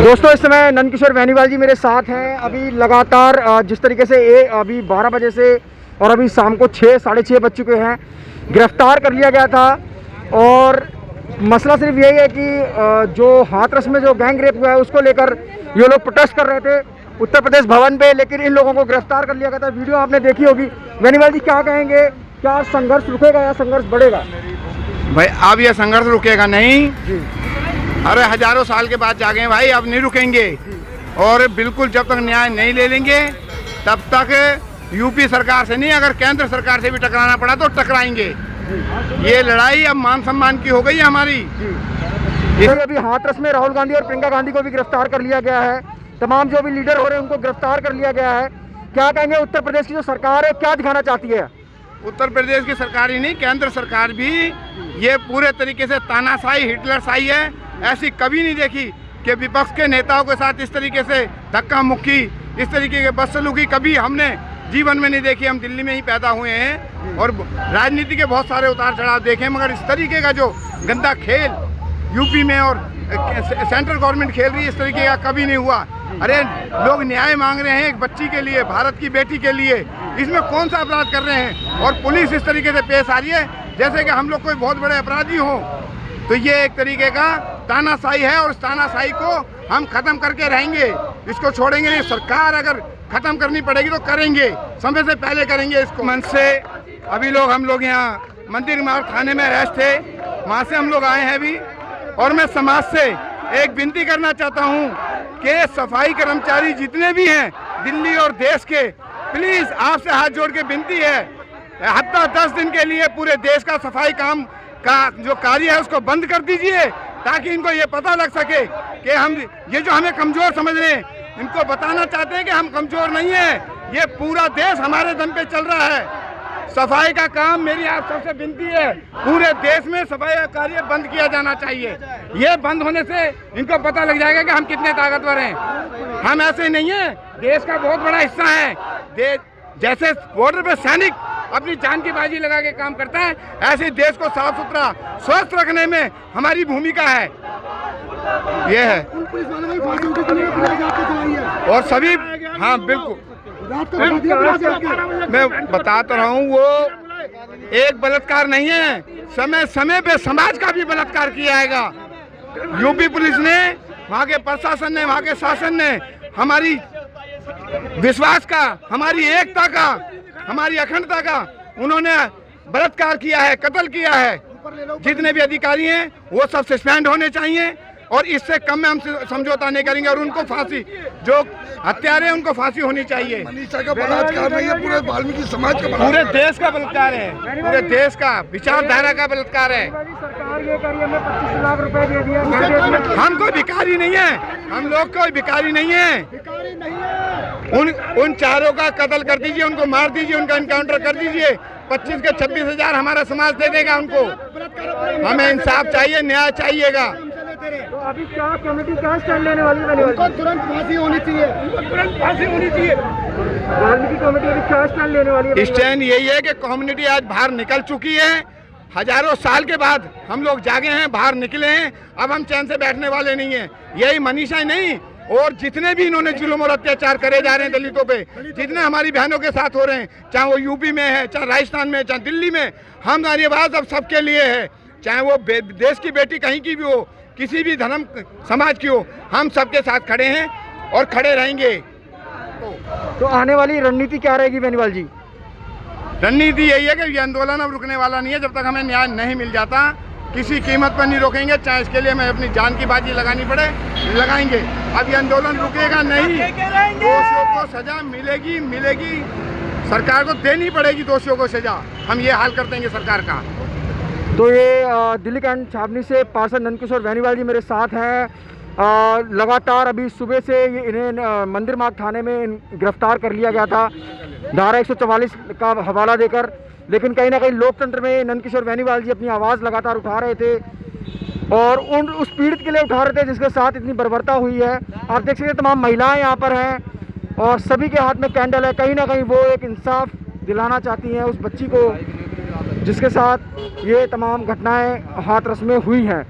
दोस्तों इस समय नंदकिशोर बेनीवाल जी मेरे साथ हैं। अभी लगातार जिस तरीके से अभी 12 बजे से और अभी शाम को 6 साढ़े 6 बज चुके हैं, गिरफ्तार कर लिया गया था। और मसला सिर्फ यही है कि जो हाथरस में जो गैंग रेप हुआ है उसको लेकर ये लोग प्रोटेस्ट कर रहे थे उत्तर प्रदेश भवन पे, लेकिन इन लोगों को गिरफ्तार कर लिया गया था। वीडियो आपने देखी होगी। बेनीवाल जी क्या कहेंगे, क्या संघर्ष रुकेगा या संघर्ष बढ़ेगा? भाई अब ये संघर्ष रुकेगा नहीं जी। अरे हजारों साल के बाद जागे भाई, अब नहीं रुकेंगे। और बिल्कुल जब तक न्याय नहीं ले लेंगे तब तक यूपी सरकार से नहीं, अगर केंद्र सरकार से भी टकराना पड़ा तो टकराएंगे। ये लड़ाई अब मान सम्मान की हो गई है हमारी। अभी हाथरस में राहुल गांधी और प्रियंका गांधी को भी गिरफ्तार कर लिया गया है। तमाम जो भी लीडर हो रहे हैं उनको गिरफ्तार कर लिया गया है। क्या कहेंगे, उत्तर प्रदेश की जो सरकार है क्या दिखाना चाहती है? उत्तर प्रदेश की सरकार ही नहीं, केंद्र सरकार भी ये पूरे तरीके से तानाशाही हिटलरशाही है। ऐसी कभी नहीं देखी कि विपक्ष के नेताओं के साथ इस तरीके से धक्का मुक्की, इस तरीके के बदसलूकी कभी हमने जीवन में नहीं देखी। हम दिल्ली में ही पैदा हुए हैं और राजनीति के बहुत सारे उतार चढ़ाव देखे, मगर इस तरीके का जो गंदा खेल यूपी में और सेंट्रल गवर्नमेंट खेल रही है, इस तरीके का कभी नहीं हुआ। अरे लोग न्याय मांग रहे हैं एक बच्ची के लिए, भारत की बेटी के लिए, इसमें कौन सा अपराध कर रहे हैं? और पुलिस इस तरीके से पेश आ रही है जैसे कि हम लोग कोई बहुत बड़े अपराधी हों। तो ये एक तरीके का तानाशाही है और इस तानाशाही को हम खत्म करके रहेंगे, इसको छोड़ेंगे नहीं। सरकार अगर खत्म करनी पड़ेगी तो करेंगे, समय से पहले करेंगे इसको। मन से अभी हम लोग यहाँ मंदिर मार्ग थाने में अरेस्ट थे, वहाँ से हम लोग आए हैं अभी। और मैं समाज से एक विनती करना चाहता हूँ कि सफाई कर्मचारी जितने भी हैं दिल्ली और देश के, प्लीज़ आपसे हाथ जोड़ के विनती है, हफ्ता 10 दिन के लिए पूरे देश का सफाई काम का जो कार्य है उसको बंद कर दीजिए, ताकि इनको ये पता लग सके कि हम ये जो हमें कमज़ोर समझ रहे हैं, इनको बताना चाहते हैं कि हम कमज़ोर नहीं हैं। ये पूरा देश हमारे दम पे चल रहा है। सफाई का काम मेरी आप सबसे विनती है, पूरे देश में सफाई का कार्य बंद किया जाना चाहिए। ये बंद होने से इनको पता लग जाएगा कि हम कितने ताकतवर हैं। हम ऐसे नहीं हैं, देश का बहुत बड़ा हिस्सा है। जैसे बॉर्डर पे सैनिक अपनी जान की बाजी लगा के काम करता है, ऐसे देश को साफ सुथरा स्वस्थ रखने में हमारी भूमिका है। ये है और सभी, हाँ बिल्कुल, मैं बता तो रहा हूँ, वो एक बलात्कार नहीं है, समय समय पे समाज का भी बलात्कार किया जाएगा। यूपी पुलिस ने, वहाँ के प्रशासन ने, वहाँ के शासन ने हमारी विश्वास का, हमारी एकता का, हमारी अखंडता का उन्होंने बलात्कार किया है, कत्ल किया है। जितने भी अधिकारी हैं वो सब सस्पेंड होने चाहिए और इससे कम में हम समझौता नहीं करेंगे। और उनको फांसी, जो हत्यारे हैं उनको फांसी होनी चाहिए। मनीषा का बलात्कार नहीं है, पूरे वाल्मीकि समाज का, पूरे देश का बलात्कार है, पूरे देश का विचारधारा का बलात्कार है। सरकार ये कह रही है, हमें 25 लाख रुपए दे दिया। हम कोई भिखारी नहीं है, हम लोग कोई भिखारी नहीं है। उन चारों का कत्ल कर दीजिए, उनको मार दीजिए, उनका एनकाउंटर कर दीजिए। 25 के 26,000 हमारा समाज दे देगा उनको। हमें इंसाफ चाहिए, न्याय चाहिएगा। तो अभी क्या कमेटी क्या स्टैंड लेने वाली है? उनको तुरंत फांसी होनी चाहिए, तुरंत फांसी होनी चाहिए। वाल्मीकि कमेटी अभी क्या स्टैंड लेने वाली है? स्टैंड यही है कि कम्युनिटी आज बाहर निकल चुकी है। हजारों साल के बाद हम लोग जागे हैं, बाहर निकले हैं। अब हम चैन से बैठने वाले नहीं हैं। यही मनीषा ही नहीं, और जितने भी इन्होंने जुल्म और अत्याचार करे जा रहे हैं दलितों पे, जितने हमारी बहनों के साथ हो रहे हैं, चाहे वो यूपी में है, चाहे राजस्थान में, चाहे दिल्ली में, हमारी आवाज़ अब सबके लिए है। चाहे वो देश की बेटी कहीं की भी हो, किसी भी धर्म समाज की हो, हम सबके साथ खड़े हैं और खड़े रहेंगे। तो आने वाली रणनीति क्या रहेगी बेनीवाल जी? रणनीति यही है कि ये आंदोलन अब रुकने वाला नहीं है। जब तक हमें न्याय नहीं मिल जाता, किसी कीमत पर नहीं रोकेंगे, चाहे इसके लिए हमें अपनी जान की बाजी लगानी पड़े, लगाएंगे। अब ये आंदोलन रुकेगा नहीं। दोषियों को सजा मिलेगी, मिलेगी, सरकार को देनी पड़ेगी दोषियों को सजा। हम ये हाल कर देंगे सरकार का। तो ये दिल्ली कैंट छावनी से पार्षद नंदकिशोर बेनीवाल जी मेरे साथ हैं। लगातार अभी सुबह से इन्हें मंदिर मार्ग थाने में गिरफ्तार कर लिया गया था धारा 144 का हवाला देकर। लेकिन कहीं ना कहीं लोकतंत्र में नंदकिशोर बेनीवाल जी अपनी आवाज़ लगातार उठा रहे थे और उस पीड़ित के लिए उठा रहे थे जिसके साथ इतनी बर्बरता हुई है। आप देख सकते हैं तमाम महिलाएं यहाँ पर हैं और सभी के हाथ में कैंडल है। कहीं ना कहीं वो एक इंसाफ दिलाना चाहती हैं उस बच्ची को जिसके साथ ये तमाम घटनाएं हाथरस में हुई हैं।